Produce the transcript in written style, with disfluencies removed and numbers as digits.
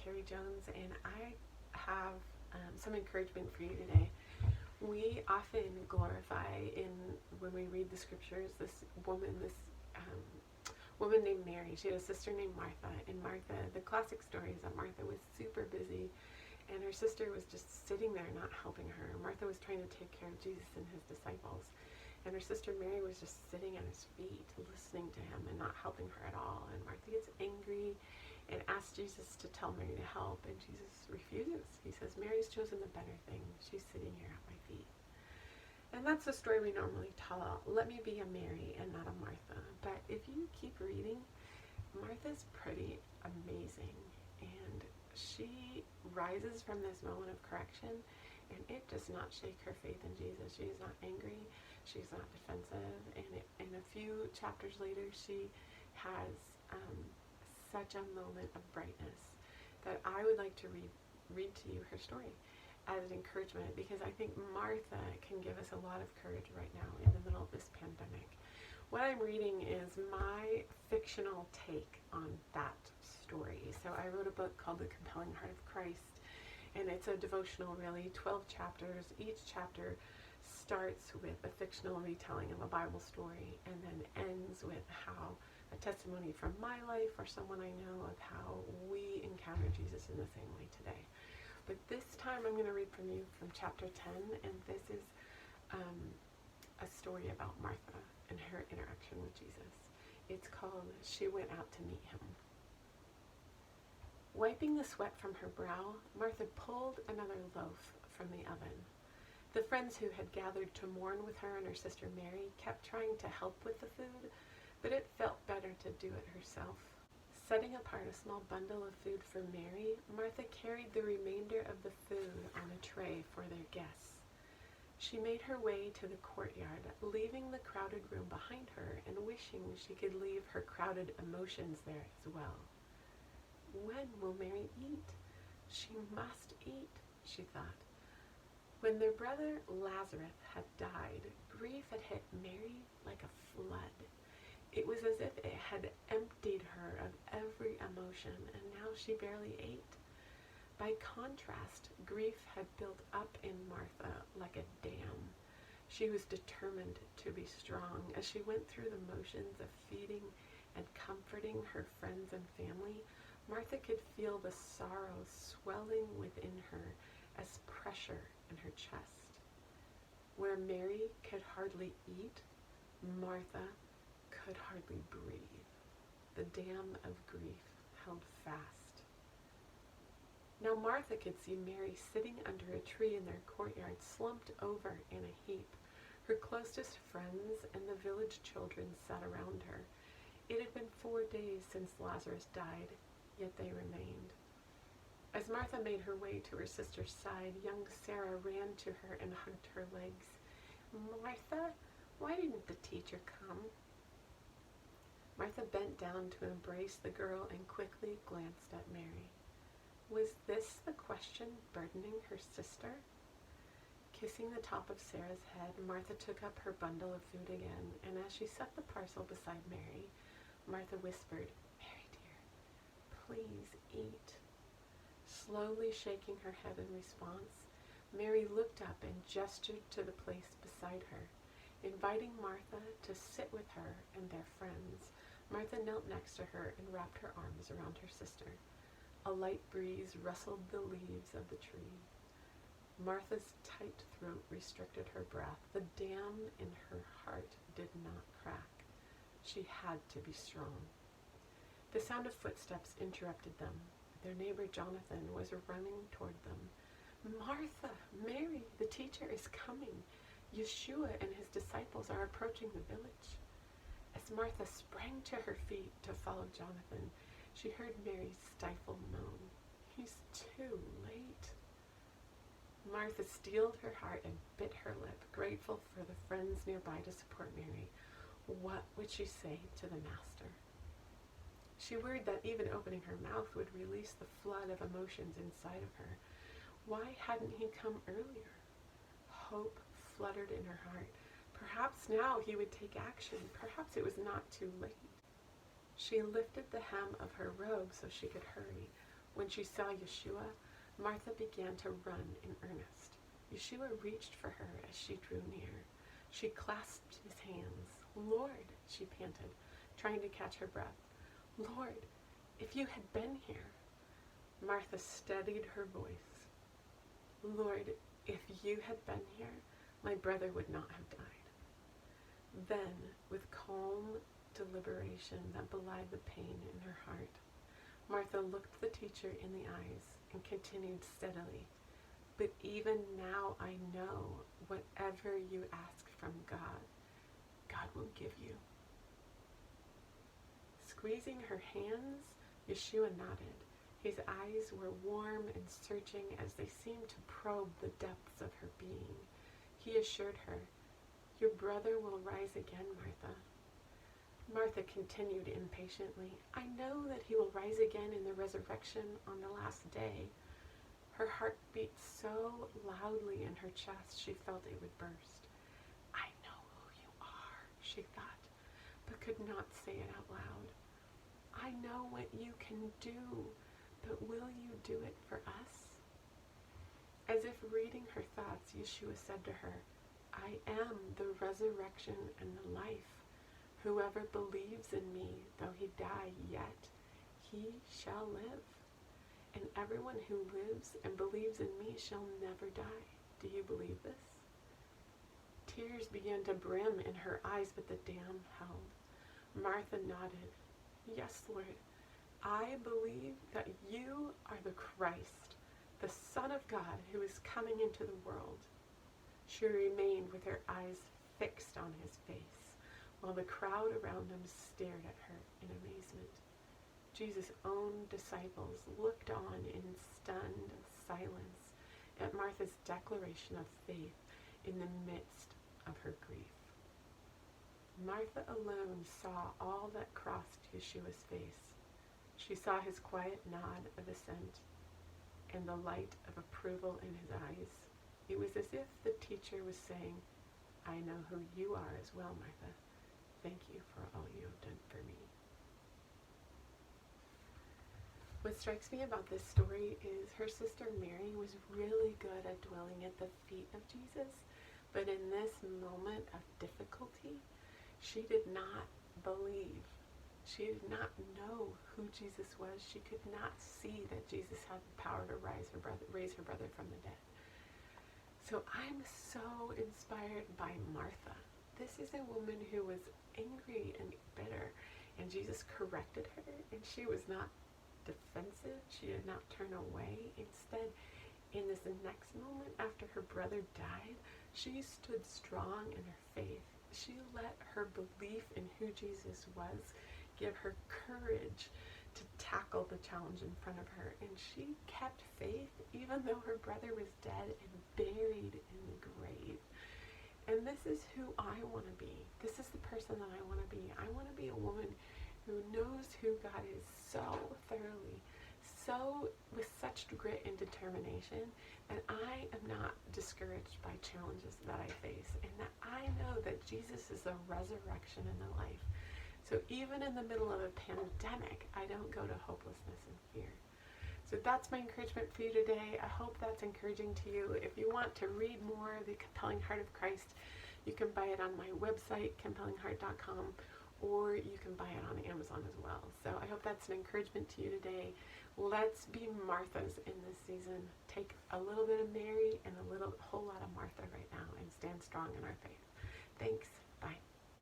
Carrie Jones, and I have some encouragement for you today. We often glorify when we read the scriptures, this woman named Mary. She had a sister named Martha, and Martha, the classic story is that Martha was super busy, and her sister was just sitting there not helping her. Martha was trying to take care of Jesus and his disciples, and her sister Mary was just sitting at his feet, listening to him and not helping her at all. And Martha gets angry and asks Jesus to tell Mary to help, and Jesus refuses. He says, Mary's chosen the better thing. She's sitting here at my feet. And that's the story we normally tell. Let me be a Mary and not a Martha. But if you keep reading, Martha's pretty amazing. And she rises from this moment of correction, and it does not shake her faith in Jesus. She's not angry. She's not defensive. And a few chapters later, she has such a moment of brightness that I would like to read to you her story as an encouragement, because I think Martha can give us a lot of courage right now in the middle of this pandemic. What I'm reading is my fictional take on that story. So I wrote a book called The Compelling Heart of Christ, and it's a devotional, really, 12 chapters. Each chapter starts with a fictional retelling of a Bible story and then ends with how a testimony from my life or someone I know of how we encounter Jesus in the same way today. But this time I'm going to read from you from chapter 10, and this is a story about Martha and her interaction with Jesus. It's called She Went Out to Meet Him. Wiping the sweat from her brow, Martha pulled another loaf from the oven. The friends who had gathered to mourn with her and her sister Mary kept trying to help with the food, but it felt better to do it herself. Setting apart a small bundle of food for Mary, Martha carried the remainder of the food on a tray for their guests. She made her way to the courtyard, leaving the crowded room behind her and wishing she could leave her crowded emotions there as well. When will Mary eat? She must eat, she thought. When their brother Lazarus had died, grief had hit Mary like a flood. It was as if it had emptied her of every emotion, and now she barely ate. By contrast, grief had built up in Martha like a dam. She was determined to be strong. As she went through the motions of feeding and comforting her friends and family, Martha could feel the sorrow swelling within her as pressure in her chest. Where Mary could hardly eat, Martha could hardly breathe. The dam of grief held fast. Now Martha could see Mary sitting under a tree in their courtyard, slumped over in a heap. Her closest friends and the village children sat around her. It had been 4 days since Lazarus died, yet they remained. As Martha made her way to her sister's side, young Sarah ran to her and hugged her legs. Martha, why didn't the teacher come? Martha bent down to embrace the girl and quickly glanced at Mary. Was this the question burdening her sister? Kissing the top of Sarah's head, Martha took up her bundle of food again, and as she set the parcel beside Mary, Martha whispered, Mary dear, please eat. Slowly shaking her head in response, Mary looked up and gestured to the place beside her, inviting Martha to sit with her and their friends. Martha knelt next to her and wrapped her arms around her sister. A light breeze rustled the leaves of the tree. Martha's tight throat restricted her breath. The dam in her heart did not crack. She had to be strong. The sound of footsteps interrupted them. Their neighbor Jonathan was running toward them. Martha, Mary, the teacher is coming. Yeshua and his disciples are approaching the village. As Martha sprang to her feet to follow Jonathan, she heard Mary's stifled moan. He's too late. Martha steeled her heart and bit her lip, grateful for the friends nearby to support Mary. What would she say to the master? She worried that even opening her mouth would release the flood of emotions inside of her. Why hadn't he come earlier? Hope fluttered in her heart. Perhaps now he would take action. Perhaps it was not too late. She lifted the hem of her robe so she could hurry. When she saw Yeshua, Martha began to run in earnest. Yeshua reached for her as she drew near. She clasped his hands. "Lord," she panted, trying to catch her breath. "Lord, if you had been here." Martha steadied her voice. "Lord, if you had been here, my brother would not have died." Then, with calm deliberation that belied the pain in her heart, Martha looked the teacher in the eyes and continued steadily, "But even now I know whatever you ask from God, God will give you." Squeezing her hands, Yeshua nodded. His eyes were warm and searching as they seemed to probe the depths of her being. He assured her, "Your brother will rise again, Martha." Martha continued impatiently, "I know that he will rise again in the resurrection on the last day." Her heart beat so loudly in her chest she felt it would burst. "I know who you are," she thought, but could not say it out loud. "I know what you can do, but will you do it for us?" As if reading her thoughts, Yeshua said to her, "I am the resurrection and the life. Whoever believes in me, though he die yet, he shall live. And everyone who lives and believes in me shall never die. Do you believe this?" Tears began to brim in her eyes, but the dam held. Martha nodded. "Yes, Lord, I believe that you are the Christ, the Son of God who is coming into the world." She remained with her eyes fixed on his face, while the crowd around them stared at her in amazement. Jesus' own disciples looked on in stunned silence at Martha's declaration of faith in the midst of her grief. Martha alone saw all that crossed Yeshua's face. She saw his quiet nod of assent and the light of approval in his eyes. It was as if the teacher was saying, "I know who you are as well, Martha. Thank you for all you have done for me." What strikes me about this story is her sister Mary was really good at dwelling at the feet of Jesus, but in this moment of difficulty, she did not believe. She did not know who Jesus was. She could not see that Jesus had the power to raise her brother from the dead. So I'm so inspired by Martha. This is a woman who was angry and bitter, and Jesus corrected her, and she was not defensive. She did not turn away. Instead, in this next moment after her brother died, she stood strong in her faith. She let her belief in who Jesus was give her courage to tackle the challenge in front of her. And she kept faith even though her brother was dead and buried in the grave. And this is who I want to be. This is the person that I want to be. I want to be a woman who knows who God is so thoroughly, so with such grit and determination, that I am not discouraged by challenges that I face, and that I know that Jesus is the resurrection and the life. So even in the middle of a pandemic, I don't go to hopelessness and fear. So that's my encouragement for you today. I hope that's encouraging to you. If you want to read more of The Compelling Heart of Christ, you can buy it on my website, compellingheart.com, or you can buy it on Amazon as well. So I hope that's an encouragement to you today. Let's be Marthas in this season. Take a little bit of Mary and a whole lot of Martha right now and stand strong in our faith. Thanks.